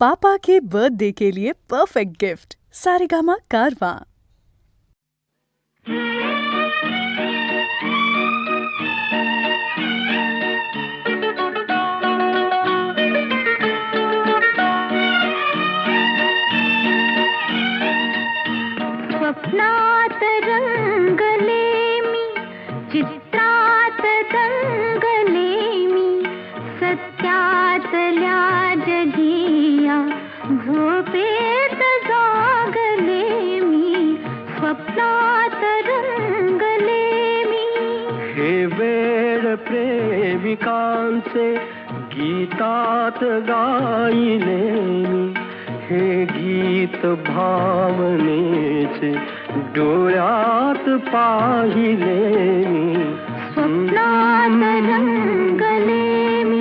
पापा के birthday के लिए perfect gift Saregama कारवां। स्वप्नात रंगले मी, चित्रात दंगले मी, सत्यातल्या जगिया झोपेत जागले मी, स्वप्नात रंगले मी. हे वेळ प्रेमिकांचे गीतात गायले मी, हे गीत भावनेचे डोळ्यात पाहिले मी, स्वप्नात रंगले मी.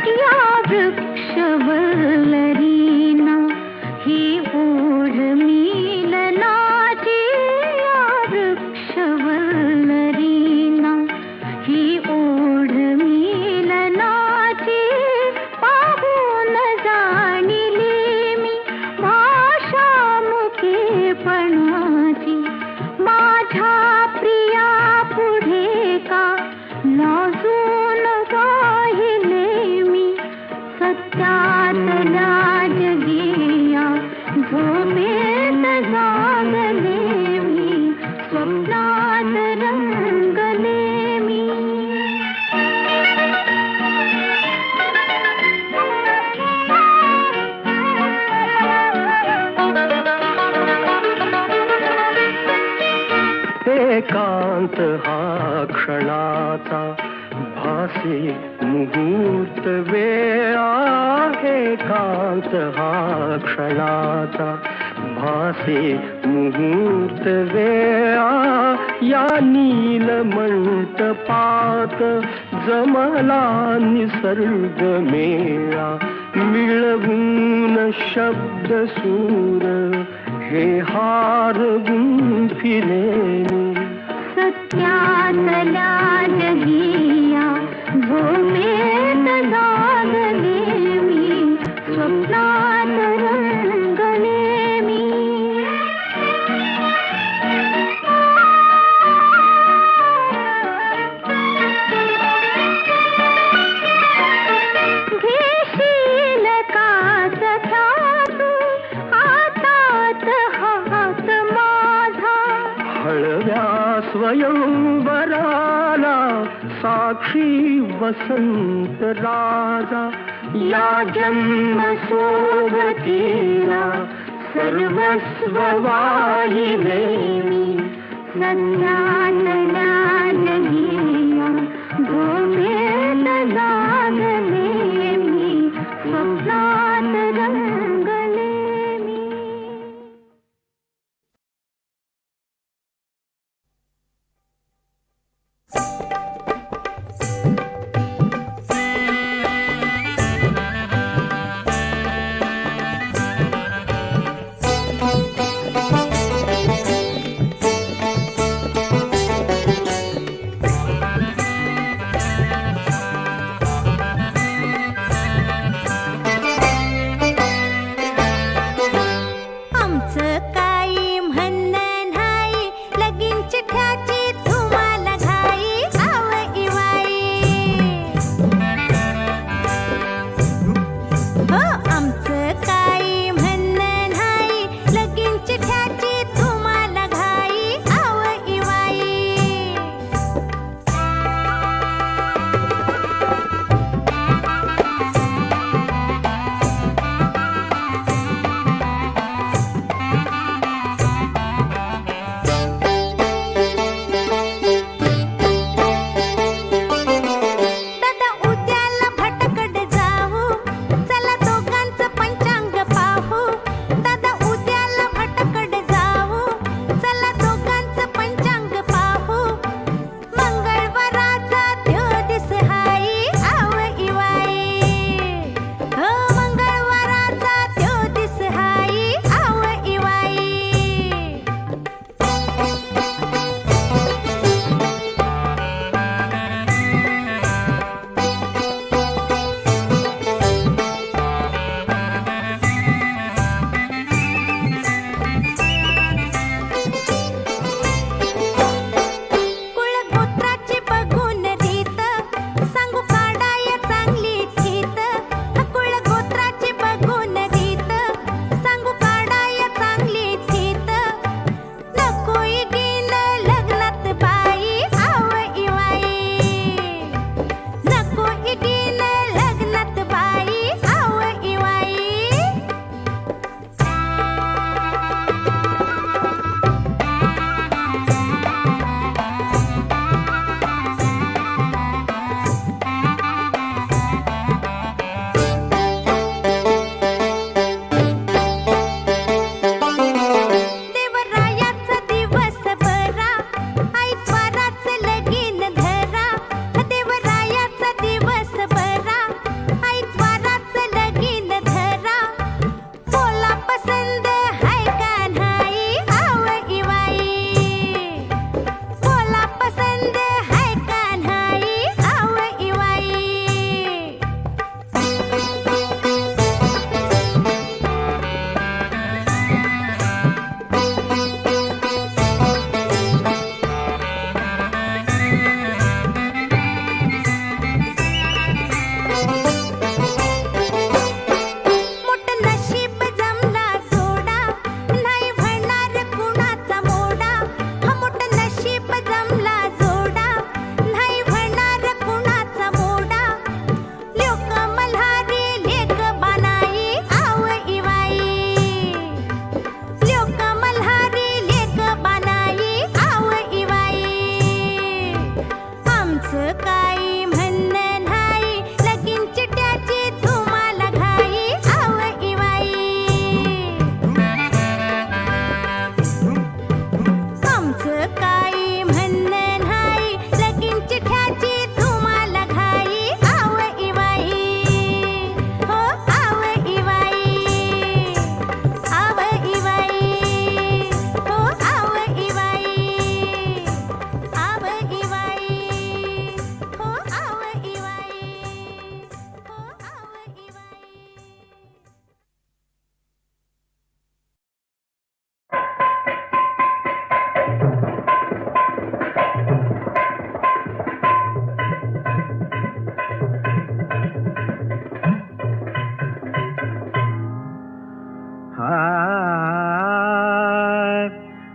या वृक्षवल्लरीना ही ओढ मिलनाची, या वृक्षवल्लरीना ही ओढ मिलनाची, पाहून जाणिली मी भाषा मुकेपणाची. माझ्या प्रिया पुढे का लाजून राहिले मी, सत्यातल्या जगिया झोपेत जागले मी, स्वप्नात रंगले मी. एकांत हा क्षणाचा भासे मुहूर्त वेळा, एकांत हा क्षणाचा भासे मुहूर्त वेळा, या नील मंटपात जमला निसर्ग मेळा, मिळवून शब्द सूर हे हार गुंफिले मी, सत्यातल्या जगिया झोपेत जागले मी, स्वप्नात रंगले मी. घेशील का सख्या तू हातात हात माझा, हळव्या स्वयंवराला साक्षी वसंत राजा, या जन्म सोबतीला सर्वस्व वाहिले मी, सत्यातल्या जगिया झोपेत जागले मी, स्वप्नात रंगले मी.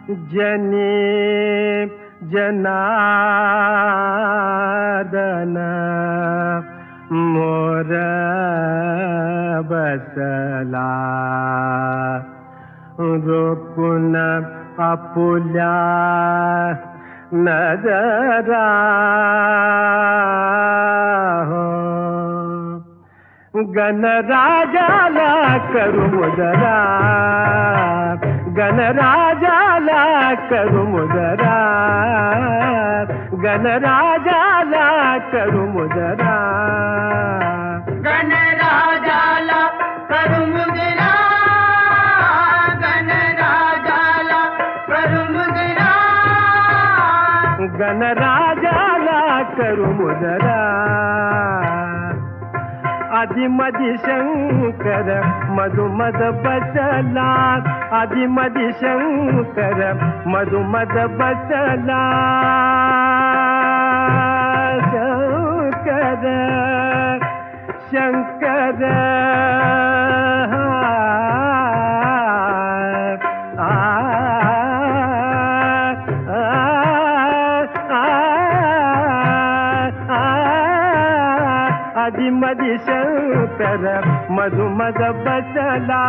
जनी जनार्दन मोर बसला रोकुन आपुल्या नजरा हो गणराजाला करू मुजरा गणराजाला करू मुजरा गणराजाला करू मुजरा गणराजाला करू मुजरा गणराजाला करू मुजरा गणराजाला करू मुजरा आधी मधी शंकर मधुमद बसला आधी मधी शंकर मधुमद बसला शंकर शंकर आधी मधी शंकर मधुमद बसला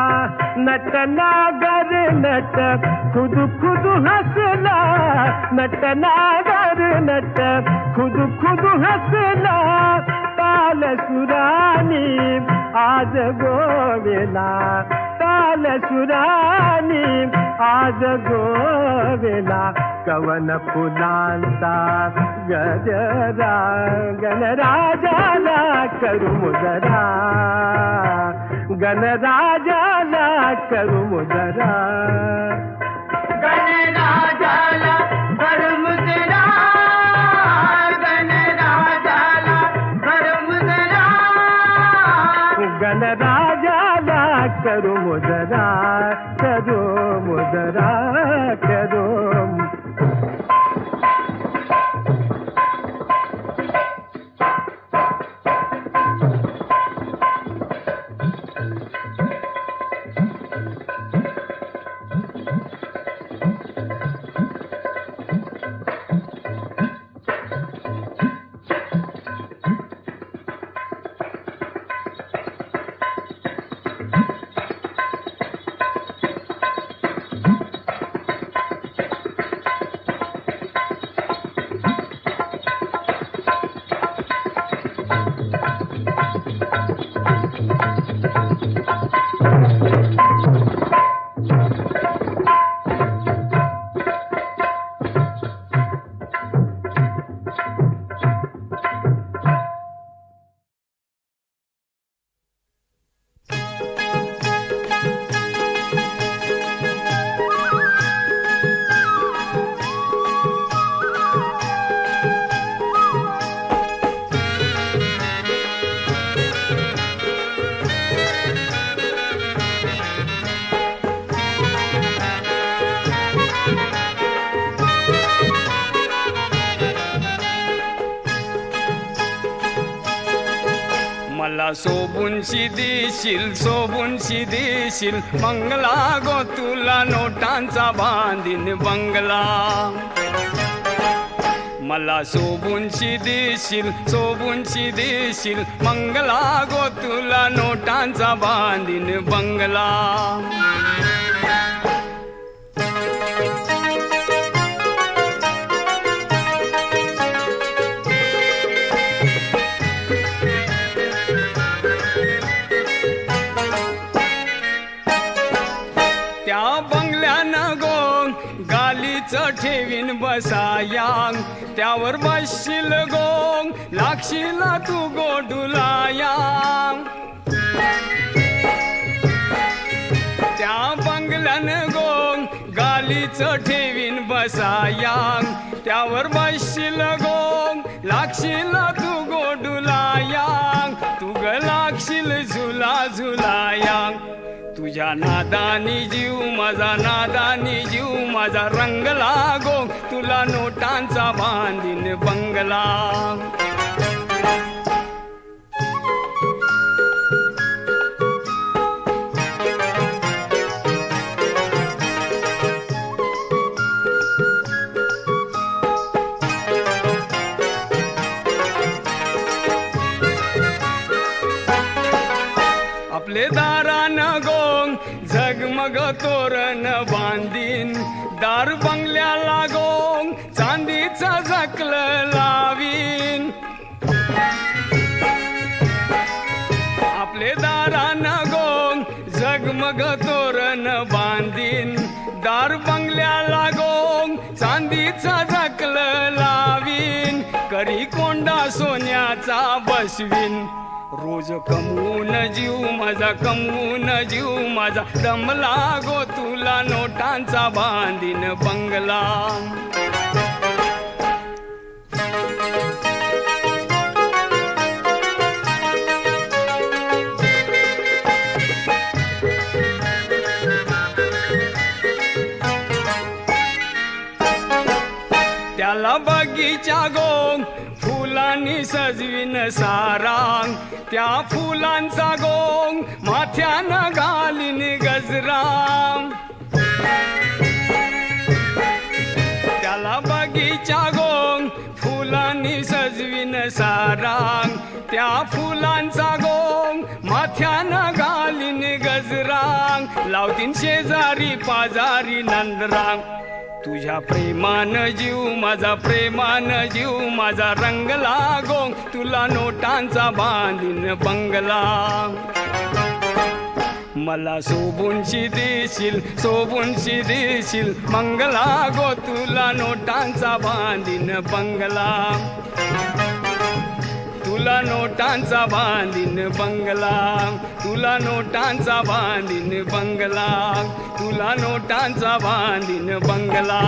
नट नागर नट खुद खुद हसला नट नागर नट खुद खुद हसला ताल सुरानी आज गोवेला ताल सुरानी आज गोवेला कवन फुलांचा गजरा गणराजाला करू मुजरा गणराजाला करू मुजरा गणराजाला करू मुजरा गणराजाला करू मुजरा गणराजाला करू मुजरा करू मुजरा करू मला सोबूनशी देशील मंगला गो तुला नोटांचा बांधीन बंगला मला सोबूनशी देशील मंगला गो तुला नोटांचा बांधीन बंगला ठेवीन बसाया त्यावर बसशील गो लागशील तू गोडुलाया त्या बंगल्यानं गो गालीच ठेवीन बसाया त्यावर बसशील गो लागशील तू गोडुलाया तू ग लागशील झुला झुलाया तुझ्या नादानी जीव माझा रंग लागो तुला नोटांचा बांधीन बंगला आपले दारान गोंग झगमग तोरण बांधीन दार बंगल्याला गोंग चांदीचा झकलं लावीन आपले दारान गोंग झगमग तोरण बांधीन दार बंगल्याला गोंग चांदीचा झकलं लावीन करी कोंडा सोन्याचा बसवीन रोज कमवून जीव माझा दमला गो तुला नोटांचा बांधीन बंगला त्याला बगीचा गोंग फुलांनी सजवीन सारांग त्या फुलांचा गोंग माथ्यानं घालीन गजरांग त्याला बगीचा गोंग फुलांनी सजवीन सारांग त्या फुलांचा गोंग माथ्यानं घालीन गजरांग लावतीन शेजारी पाजारी नंदरांग तुझ्या प्रेमान जीव माझा रंगला गोंग तुला नोटांचा बांधीन बंगला मला शोभूनशी देशील मंगला गो तुला नोटांचा बांधीन बंगला तुला नोटांचा बांधीन बंगला तुला नोटांचा बांधीन बंगला तुला नोटांचा बांधीन बंगला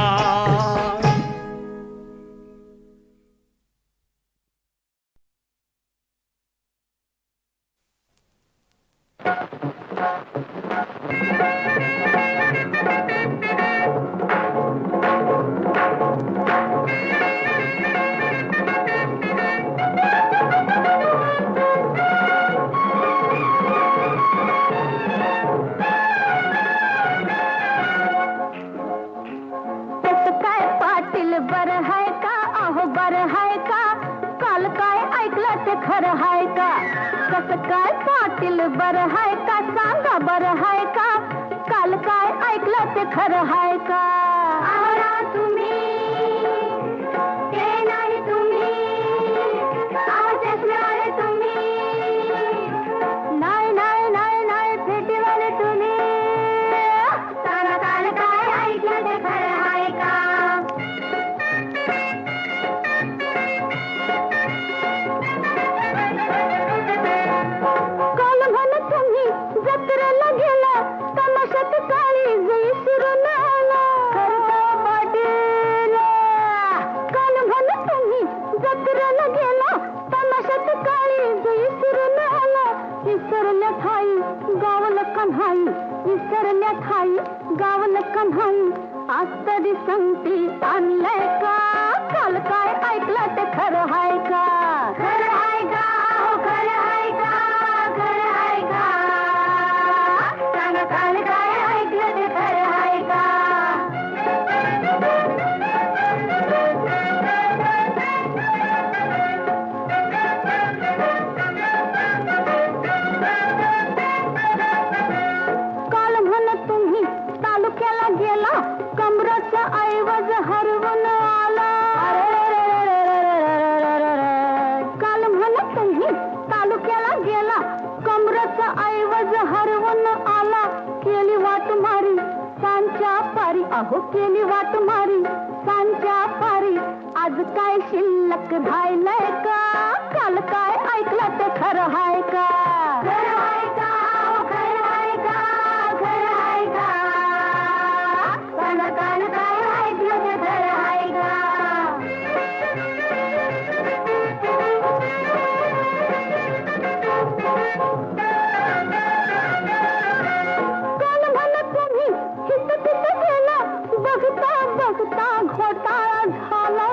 खरं हाय का कसं काय पाटील बरं हाय का सांगा बरं हाय का काल काय ऐकलं ते खरं हाय का आवरा तुम्ही ते नाही तुम्ही आवाजनारे तुम्ही नाही नाही नाही नाही फेटीवाले तुम्ही सांगा काल काय ऐकलं ते खरं हाय का जत्रेला गेला तमाशात काळी विसरून आला पाटील काल म्हण तुम्ही जत्रेला गेला तमाशात काळी विसरून आला विसरल्या ठाई गावलं कन्हाई विसरल्या ठाई गावलं कन्हाई आज तरी संगती आणलंय का काल काय ऐकलं ते खरं हाय का खरं हाय का खरं हाय का खरं हाय का काल काय ऐकलं ते खरं हाय का काल म्हण तुम्ही तालुक्याला गेला कमराचा ऐवज हरवून आला काल म्हण तुम्ही तालुक्याला गेला कमराचा ऐवज हरवून आला केली वाट मारी सांच्या पारी अहो केली वाट मारी सांच्या पारी आज काय शिल्लक राहिलंय का काल काय ऐकलं ते खरं हाय का खरं हाय का खरं हाय का खरं हाय का काल काय ऐकलं ते खरं हाय का बघता बघता घोटाळा झाला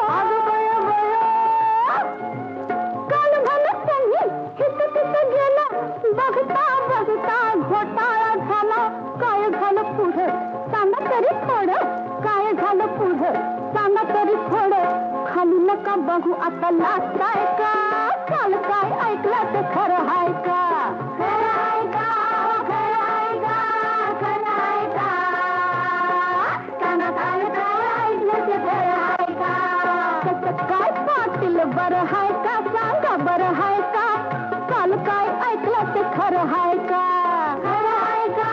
काल म्हणत तुम्ही हित तिथं गेला बघता बघता घोटाळा झाला काय झालं पुढं सांगा तरी थोडं काय झालं पुढं सांगा तरी थोडं खाली नका बघू आता लाजताय का काल काय ऐकलं ते खरं हाय का खरं हाय का बरं हाय का सांगा बरं हाय का काल काय ऐकलं ते खरं हाय का खरं हाय का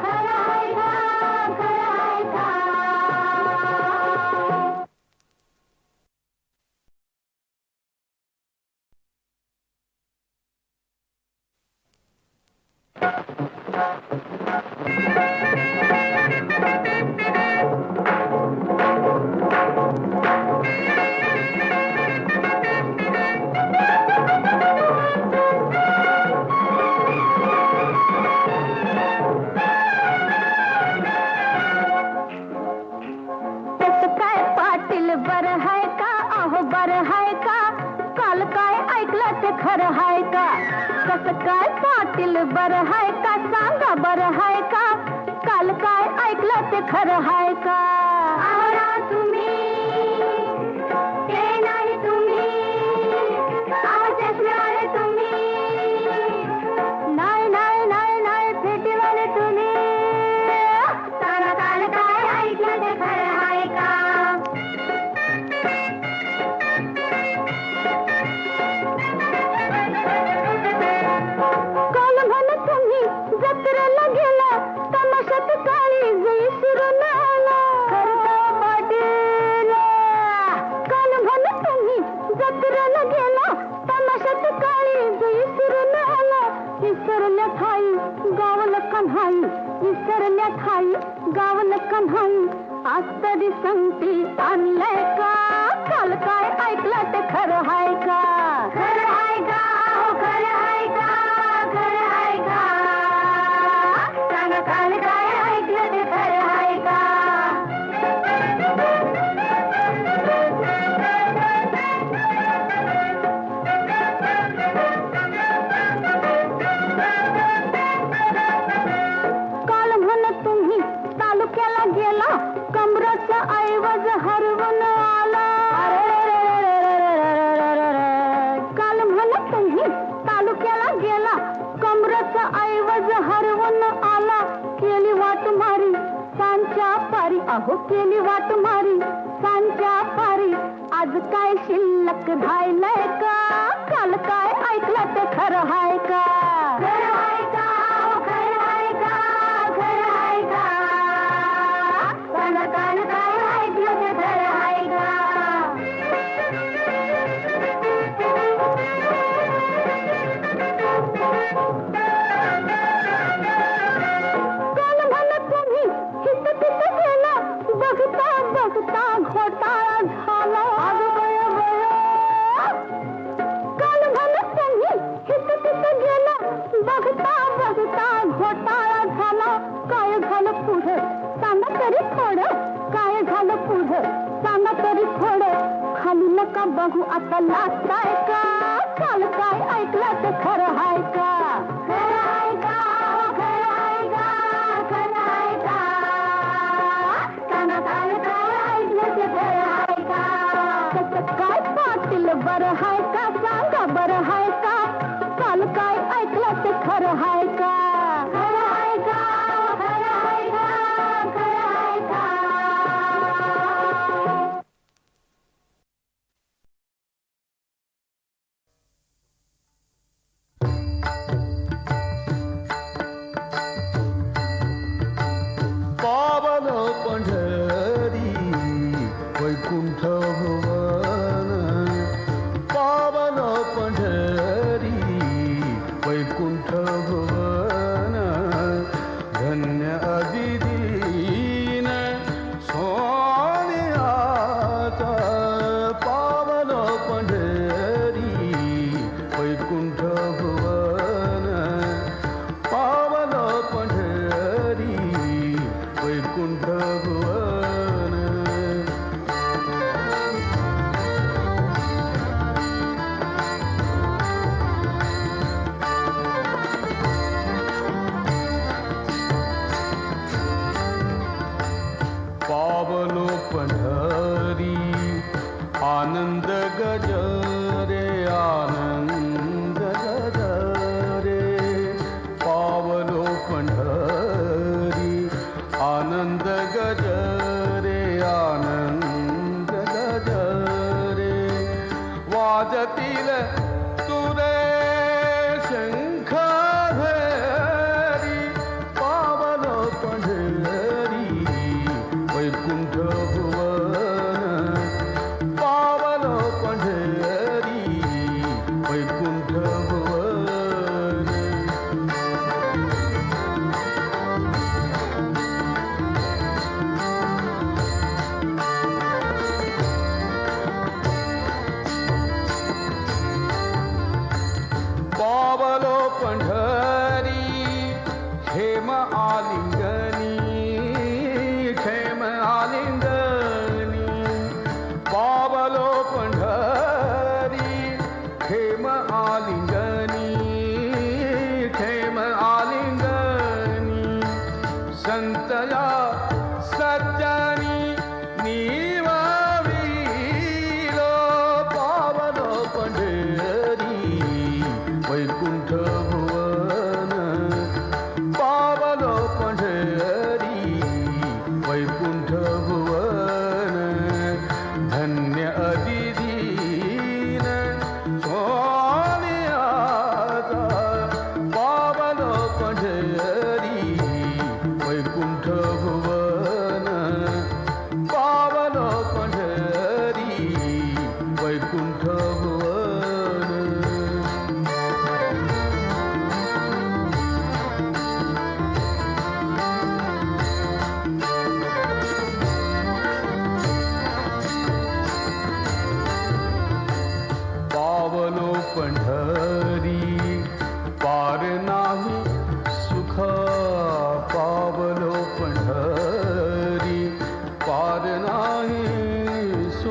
खरं हाय का खरं हाय का बरं हाय का अहो बरं हाय का काल काय ऐकलं ते खरं हाय का कसं काय पाटील बरं हाय का सांगा बरं हाय का काल काय ऐकलं ते खरं हाय का आवरा तुम्ही ते नाही तुम्ही आवाज असणारे तुम्ही नाही नाही नाही नाही फेटीवाले तुम्ही सांगा काल काय ऐकलं ते खरं हाय का जत्रेला गेला तमाशात काळी जई सुरून आला पाटील काल म्हण तुम्ही जत्रेला गेला तमाशात काळी जई सुरून आला इसरल्या ठाई गावलं कन्हाई इसरल्या ठाई गावलं कन्हाई आज तरी संगती आणलंय का काल काय ऐकलं ते खरं हाय का खरं हाय का खरं हाय का खरं हाय का काल काय ऐकलं ते खरं हाय का काल म्हण तुम्ही तालुक्याला गेला कमराचा ऐवज हरवून आला काल म्हण तुम्ही तालुक्याला गेला कमराचा ऐवज हरवून आला केली वाट मारी सांच्या पारी अहो केली वाट मारी सांच्या पारी आज काय शिल्लक राहिलंय का काल काय ऐकलं ते खरं हाय का खरं हाय का खरं हाय का खरं हाय का सांगा काल काय ऐकलं ते खरं हाय का बघता बघता घोटाळा झाला काल म्हणत तुम्ही हित तिथं गेला बघता बघता घोटाळा झाला काय झालं पुढे सांगा तरी थोडं काय झालं पुढे सांगा तरी थोडं खाली नका बघू आता लागताय का काल काय ऐकलं ते खरं हाय का खरं हाय का खरं हाय का खरं हाय का सांगा काल काय ऐकलं ते खरं हाय का कसं काय पाटील बरं हाय का सांगा बरं हाय का काल काय ऐकलं ते खरं हाय का खरं हाय का खरं हाय का खरं हाय का पावन पंढरी वैकुंठ भवन पावन पंढरी वैकुंठ भवन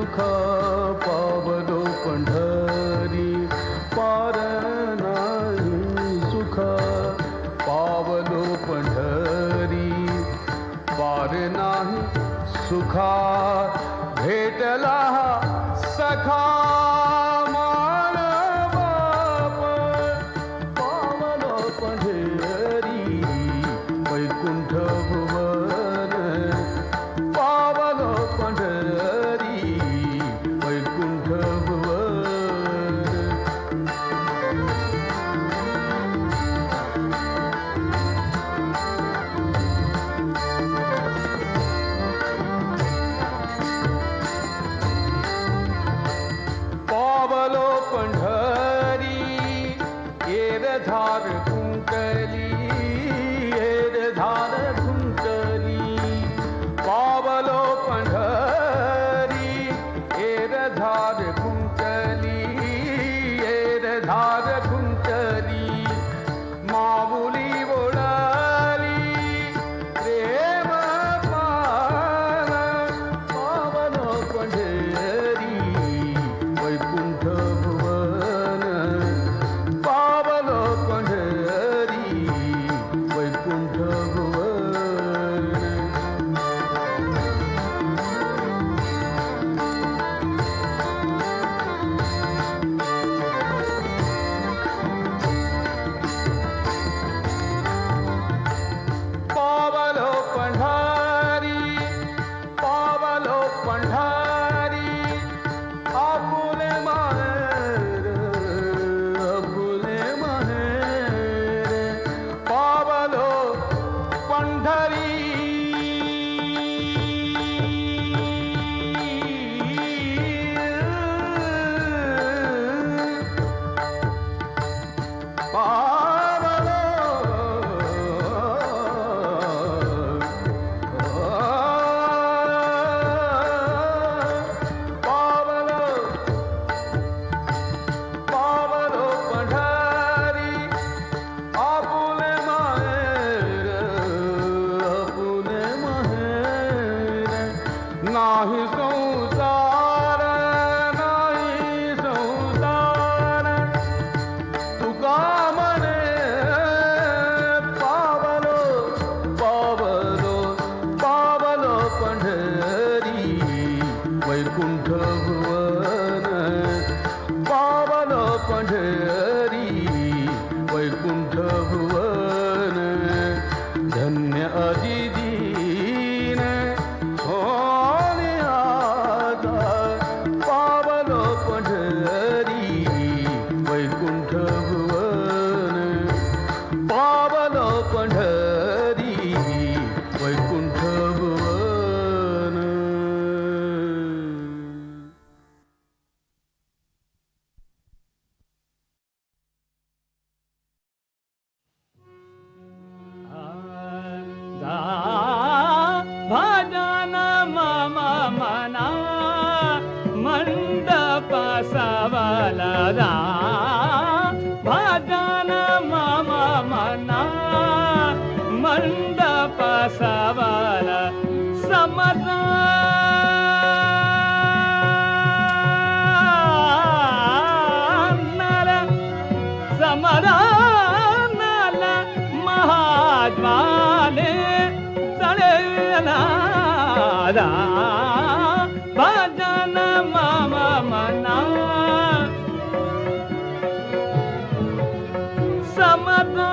सुखा पावलो पंढरी पार नाही सुखा पावलो पंढरी पार नाही सुखा भेटला सखा मान बाप पावलो पंढरी वैकुंठ भुवन पावलो पंढरी वैकुंठ भुवन पावलो पंढरी एरधार कुंकली एरधार कुंकली पावलो पंढरी एरधार कुंकली एरधार कुंकली माऊली बोलाली प्रेम पान पावलो पंढरी वैकुंठ भुवन पावलो पंढरी वैकुंठ भुवन पावलो पंढरी पावलो पंढरी आपुले माहेर आपुले माहेर पावलो पंढरी पावलो पावलो पंढरी आपुले माहेर आपुले माहेर नाही संसार नाही संसार तुका म्हणे पावलो पावलो पावलो पंढरी वैकुंठ भुवन पावलो पंढरी वैकुंठ भुवन धन्य अदिदीन होणे आता पावलो पंढरी वैकुंठ भुवन पावलो पंढरी वैकुंठ भुवन भजन मम मना मंडप सवलदा भजन मम मना मंडप सवल समदा समाधानल महाज्वाले चढेनादा भजन मम मना समदा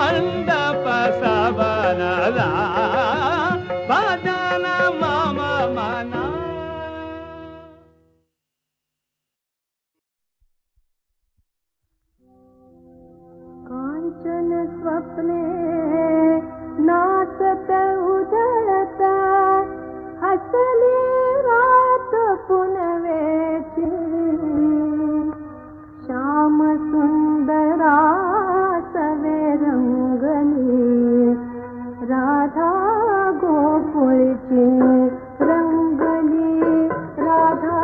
मंडप सबरला भजन मम मना. कांचन स्वप्ने नाचत उधळता हसली रात पुनवेची श्याम सुंदरा सवे रंगली राधा गोकुळची रंगली राधा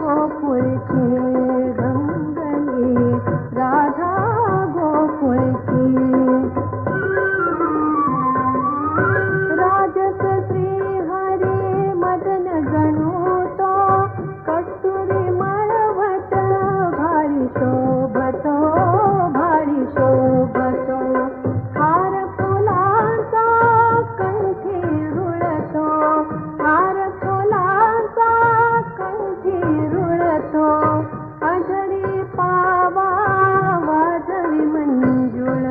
गोकुळची रंगली राधा गोकुळची राजस श्री हरी मदन गणू तो कस्तुरी मळवट भारी शोभतो भारी शोभतो हार फुलांचा कंठी रुळतो हार फुलांचा कंठी रुळतो अजरी पावा वाजवी मंजुळ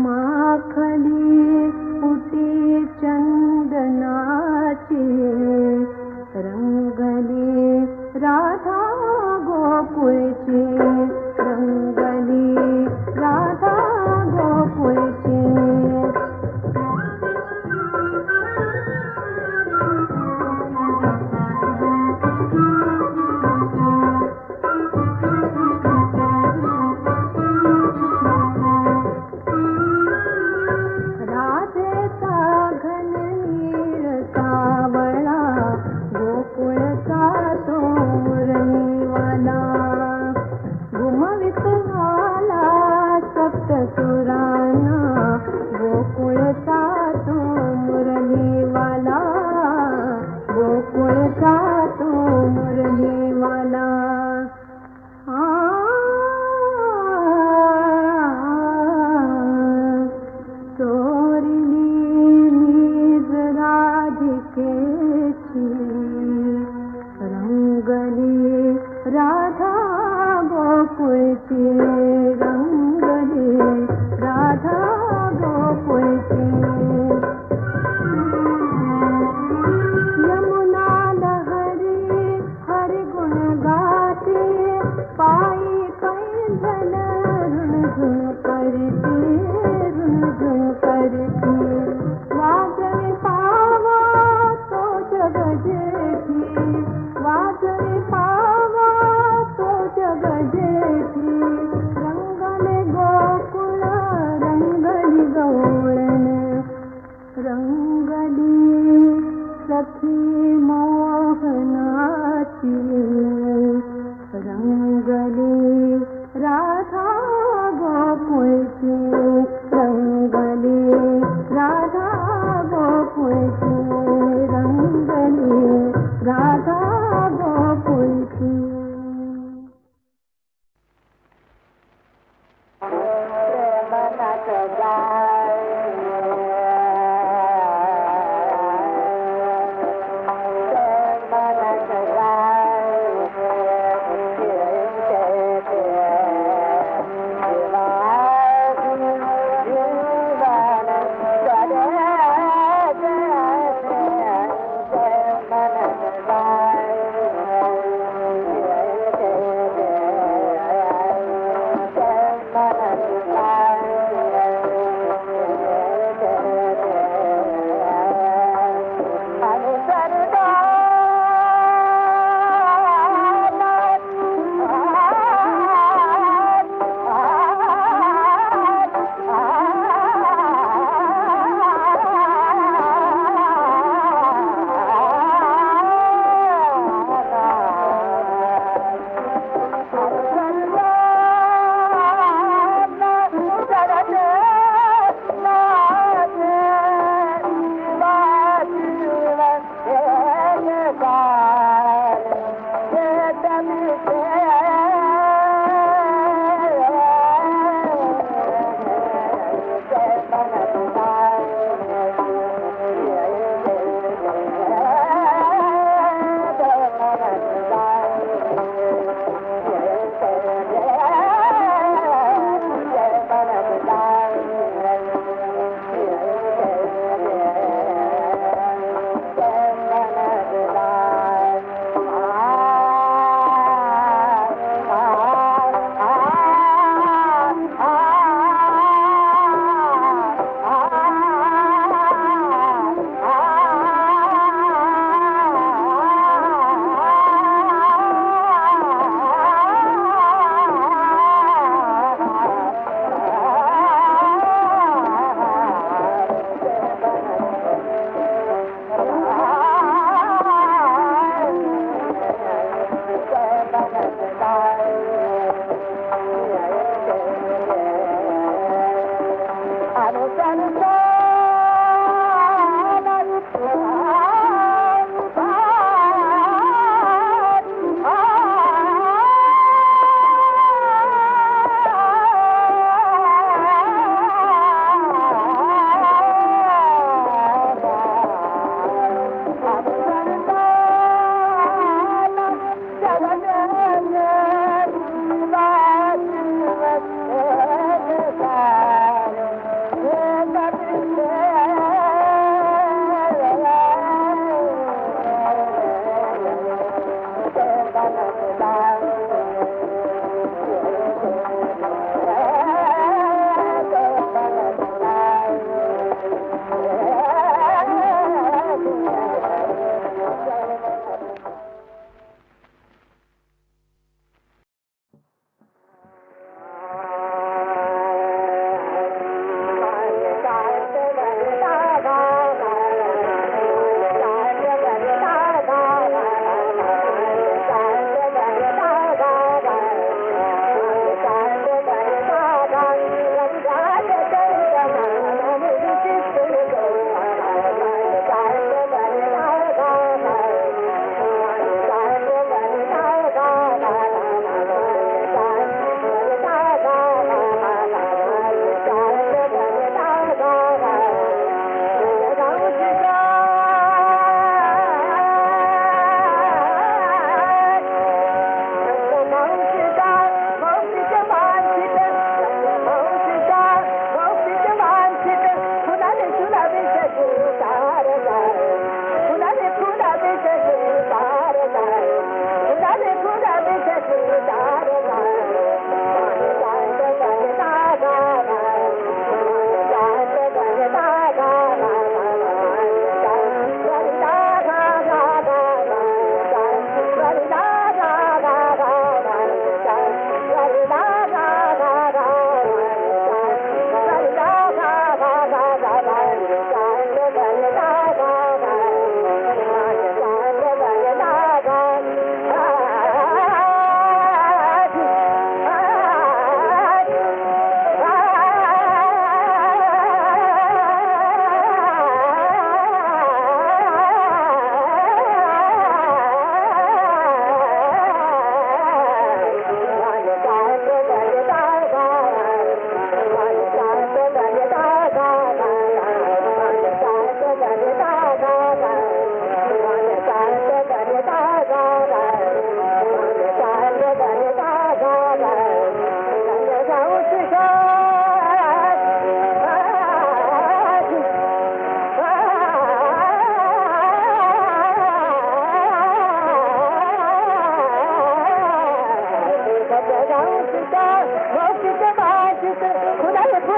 माखली उटी चंदनाची रंगली राधा गोकुळची रंगली राधा गोकुळची राधेचा घन नीळ सावळा गोकुळचा तो मुरलीवाला घुमवित आला सप्तसुरांना गोकुळचा तो मुरलीवाला गोकुळचा तो मुरलीवाला चोरली नीज राधिकेची रंगली राधा गोकुळची रंगली राधा गोकुळची यमुना लहरी हरि गुण गाते पायी पैंजण रुणझुण करते रुणझुण करते वाजवे पावा तो जग जेठी वाजवे पावा तो जग जेठी रंगले गोकुळ रंगली गवळण रंगली सखी मोहनाची रंगली राधा गोकुळची रंगली राधा गोकुळची रंगली राधा गोकुळची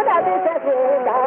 फुलाचे